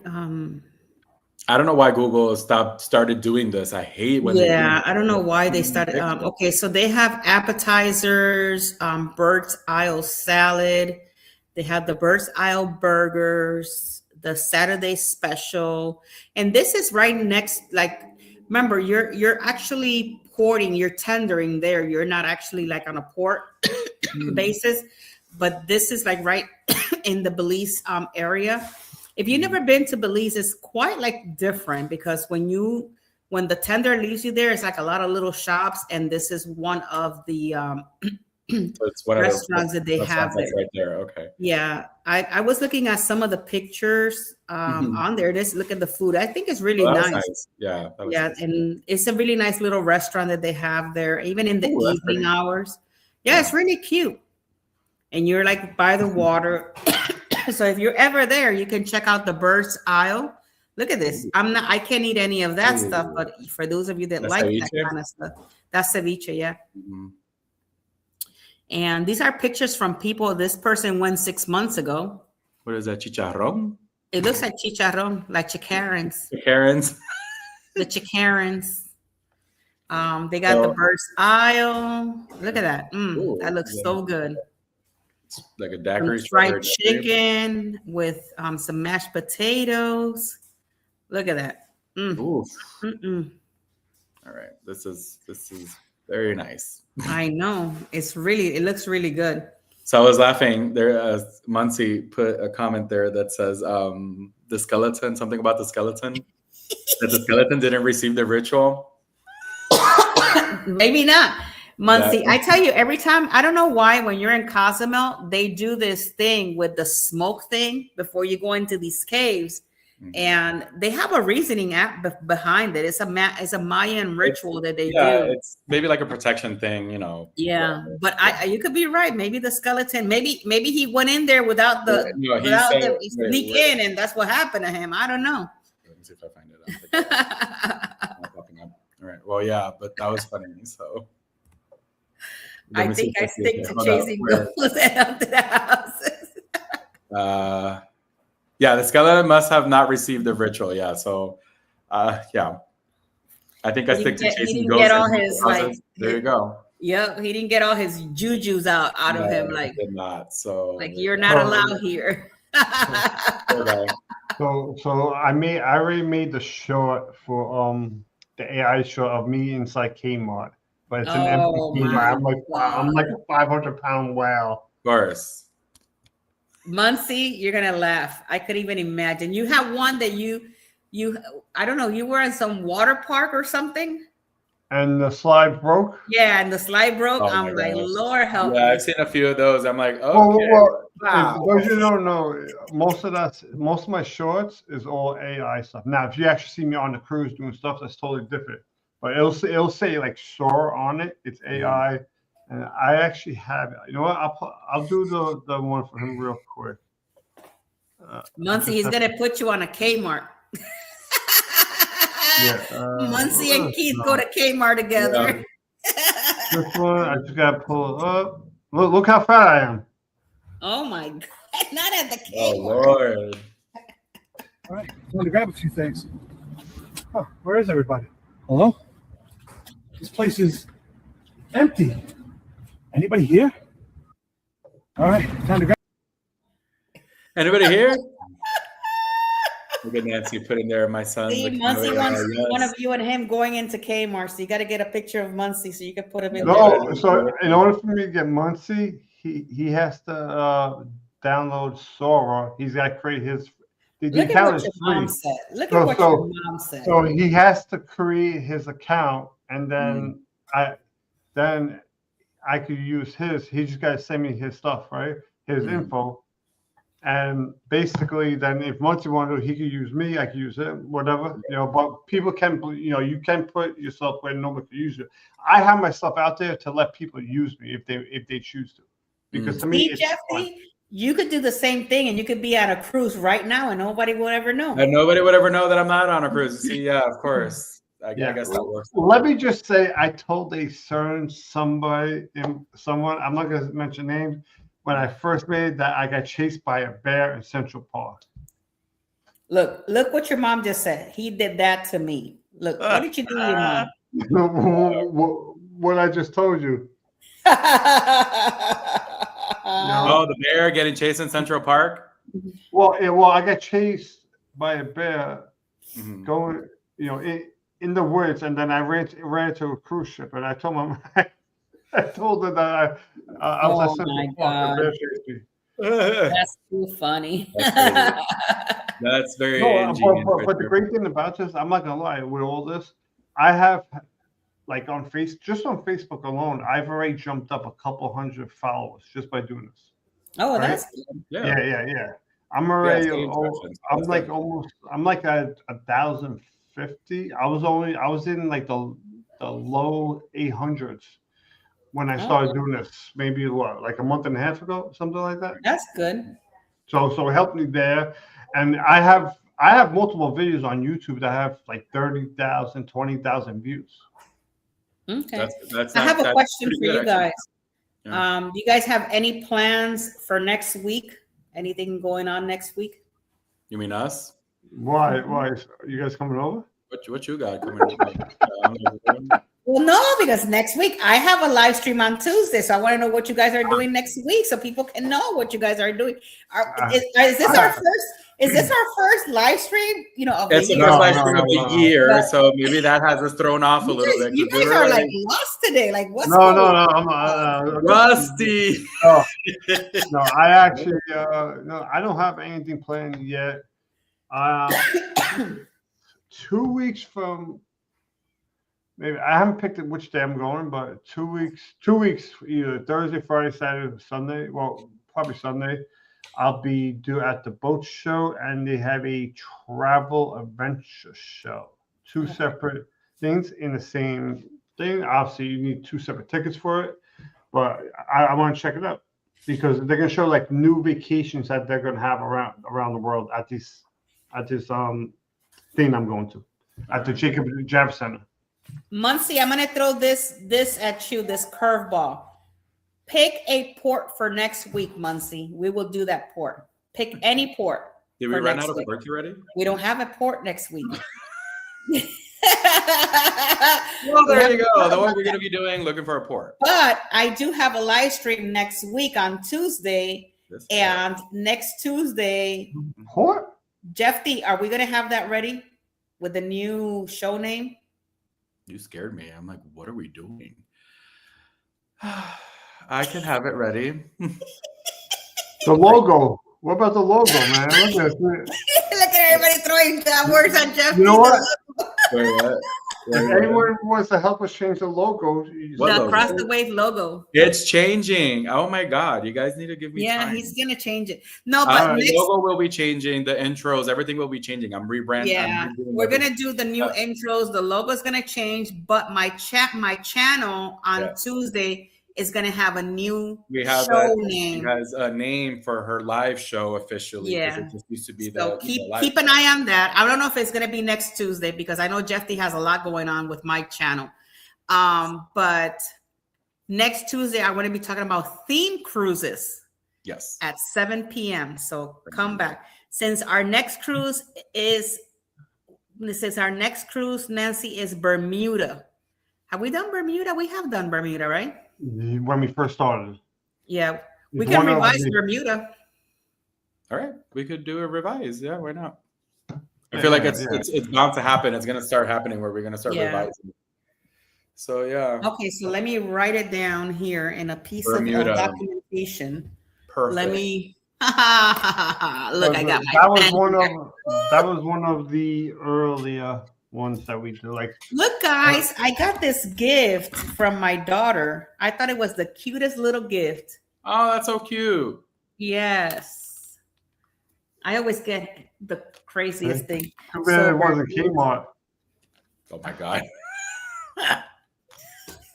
I don't know why Google started doing this. I hate when I don't know why they started. Okay, so they have appetizers, Bird's Isle salad. They have the Bird's Isle burgers, the Saturday special, and this is right next. Like, remember, you're actually porting, you're tendering there. You're not actually like on a port basis, but this is like right in the Belize area. If you've never been to Belize, it's quite like different because when the tender leaves you there, it's like a lot of little shops, and this is one of the it's one restaurants that they have there. Right there. Okay. Yeah, I was looking at some of the pictures on there. Just look at the food. I think it's really nice. Yeah. Nice. And it's a really nice little restaurant that they have there, even in the evening hours. Yeah, it's really cute. And you're like by the water. So if you're ever there, you can check out the Bird's Isle. Look at this. I can't eat any of that stuff, but for those of you that like ceviche? That kind of stuff, that's ceviche, yeah. And these are pictures from people. This person went 6 months ago. What is that, chicharrón? It looks like chicharrón, like chicarrons. Chicarrons. The chicarrons. They got the Bird's Isle. Look at that. That looks so good. It's like a daiquiri. Some fried chicken with some mashed potatoes. Look at that. All right. This is very nice. I know. It looks really good. So I was laughing there. Muncie put a comment there that says the skeleton, something about the skeleton, that the skeleton didn't receive the ritual. Maybe not. Muncie, yeah. I tell you, every time, I don't know why, when you're in Cozumel, they do this thing with the smoke thing before you go into these caves. And they have a reasoning behind it. It's a Mayan ritual that they do. It's maybe like a protection thing, you know. Yeah, but you could be right. Maybe the skeleton. Maybe he went in there without the he sneak in, and that's what happened to him. I don't know. Let me see if I find it. Not popping up. All right. Well, yeah, but that was funny. So I think I stick to chasing ghosts and haunted houses. Yeah, the skeleton must have not received the ritual. Yeah, so yeah, I think I stick to chasing ghosts. Get all his there you go. Yep, he didn't get all his jujus out of him. Like, did not. So like you're not allowed here. Okay. So I already made the short for the AI short of me inside Kmart, but it's an empty Kmart. I'm like a 500-pound whale. Of course. Muncie, you're gonna laugh. I could even imagine. You have one that you I don't know, you were in some water park or something? And the slide broke. Yeah, and the slide broke. Oh I'm my like, gosh. Lord help Yeah, me. I've seen a few of those. I'm like, okay. Well, Wow. those you don't know, most of my shorts is all AI stuff. Now, if you actually see me on the cruise doing stuff, that's totally different. But it'll say like shore on it. It's AI, and I actually have it. You know what? I'll do the one for him real quick. Muncie, he's gonna put you on a Kmart. Yeah, Muncie and Keith go to Kmart together. This one I just gotta pull it up. Look how fat I am. Oh my God! Not at the Kmart. Oh Lord. All right, I'm going to grab a few things. Oh, where is everybody? Hello? This place is empty. Anybody here? All right, time to grab. Anybody here? Look at Nancy put in there. My son. See, Muncie wants one of you and him going into Kmart, so you got to get a picture of Muncie so you can put him in. No, so in order for me to get Muncie, he has to download Sora. He's got to create his. Look at what your mom said. Look at what your mom said. So he has to create his account, and then I could use his. He just got to send me his stuff, right? His info, and basically, then if Muncie wanted to, he could use me. I could use him, whatever, you know. But people can, you know, you can put yourself where nobody can use you. I have my stuff out there to let people use me if they choose to, because to me, it's fun. You could do the same thing, and you could be on a cruise right now, and nobody would ever know. And nobody would ever know that I'm not on a cruise. See, yeah, of course. I guess that works. Let me just say, I told a certain someone, I'm not going to mention names, when I first made that, I got chased by a bear in Central Park. Look what your mom just said. He did that to me. Look, what did you do to your mom? What I just told you. Oh, the bear getting chased in Central Park? Well, I got chased by a bear going, you know, in the woods, and then I ran into a cruise ship, and I told my I told her that I was at Central Park. The bear chased me. That's too funny. That's very ingenious. But the great thing about this, I'm not gonna lie, with all this, I have, like, just on Facebook alone, I've already jumped up a couple hundred followers just by doing this. Oh, right? that's good. Yeah. I'm already. I'm like at 1,050. I was in like the low 800s when I started doing this. Maybe like a month and a half ago, something like that. That's good. So it helped me there, and I have multiple videos on YouTube that have like 30,000, 20,000 views. Okay. I have a question for you guys. Yeah. Do you guys have any plans for next week? Anything going on next week? You mean us? Why? You guys coming over? What you got coming over? Well, no, because next week I have a live stream on Tuesday, so I want to know what you guys are doing next week, so people can know what you guys are doing. Is this our first? Is this our first live stream? You know, it's the first live stream of the year, so maybe that has us thrown off a little bit. You guys are like lost today. Like, what's going on? I'm rusty. No, I actually no, I don't have anything planned yet. 2 weeks from. Maybe I haven't picked which day I'm going, but 2 weeks, either Thursday, Friday, Saturday, Sunday. Well, probably Sunday. I'll be due at the boat show, and they have a travel adventure show. Two separate things in the same thing. Obviously, you need two separate tickets for it, but I want to check it out because they're gonna show like new vacations that they're gonna have around the world at this thing I'm going to at the Jacob Javits Center. Muncie, I'm gonna throw this at you, this curveball. Pick a port for next week, Muncie. We will do that port. Pick any port. Did we run out of ports already? We don't have a port next week. Well, there you go. The one we're going to be doing, looking for a port. But I do have a live stream next week on Tuesday. And next Tuesday, port? Jeff D, are we going to have that ready with the new show name? You scared me. I'm like, what are we doing? I can have it ready. The logo. What about the logo, man? Look at everybody throwing words on Jeff. You know what? Wait, what? If anyone wants to help us change the logo, What The logo? Across the Wave logo. It's changing. Oh my God. You guys need to give me Yeah, time. he's gonna change it. No, but The next, logo will be changing. The intros, everything will be changing. I'm rebranding. yeah, we're gonna do the new intros. The logo's gonna change, but my channel on Tuesday is gonna have a new show name. She has a name for her live show officially. Yeah, it just used to be so keep an eye on that. I don't know if it's gonna be next Tuesday because I know Jeffy has a lot going on with my channel. But next Tuesday I'm gonna be talking about theme cruises. Yes. At 7 p.m. So come back. Since our next cruise, Nancy, is Bermuda. Have we done Bermuda? We have done Bermuda, right? When we first started. Yeah. We can revise Bermuda. All right. We could do a revise. Yeah, why not? I feel like it's bound to happen. It's gonna start happening where we're gonna start revising. So yeah. Okay, so let me write it down here in a piece of documentation. Perfect. Let me look. I got my. That was one of the earlier ones that we do. Like, look, guys, I got this gift from my daughter. I thought it was the cutest little gift. Oh, that's so cute. Yes, I always get the craziest thing. Too bad it wasn't Kmart. Oh my God.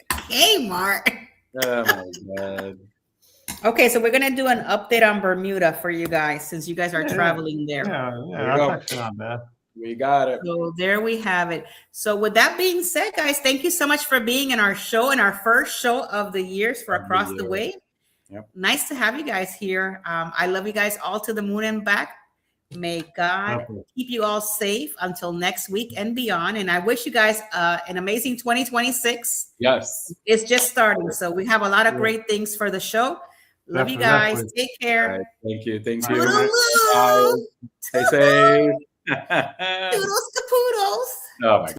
Kmart. Oh my God. Okay, so we're gonna do an update on Bermuda for you guys since you guys are traveling there. Yeah, that's actually not bad. We got it. So there we have it. So with that being said, guys, thank you so much for being in our show, in our first show of the years for Across the Way. Yep. Nice to have you guys here. I love you guys all to the moon and back. May God keep you all safe until next week and beyond. And I wish you guys an amazing 2026. Yes. It's just starting. So we have a lot of great things for the show. Love you guys. Take care. Right. Thank you. Thank you. Toodaloo. Stay safe. Toodles to poodles. Oh my God.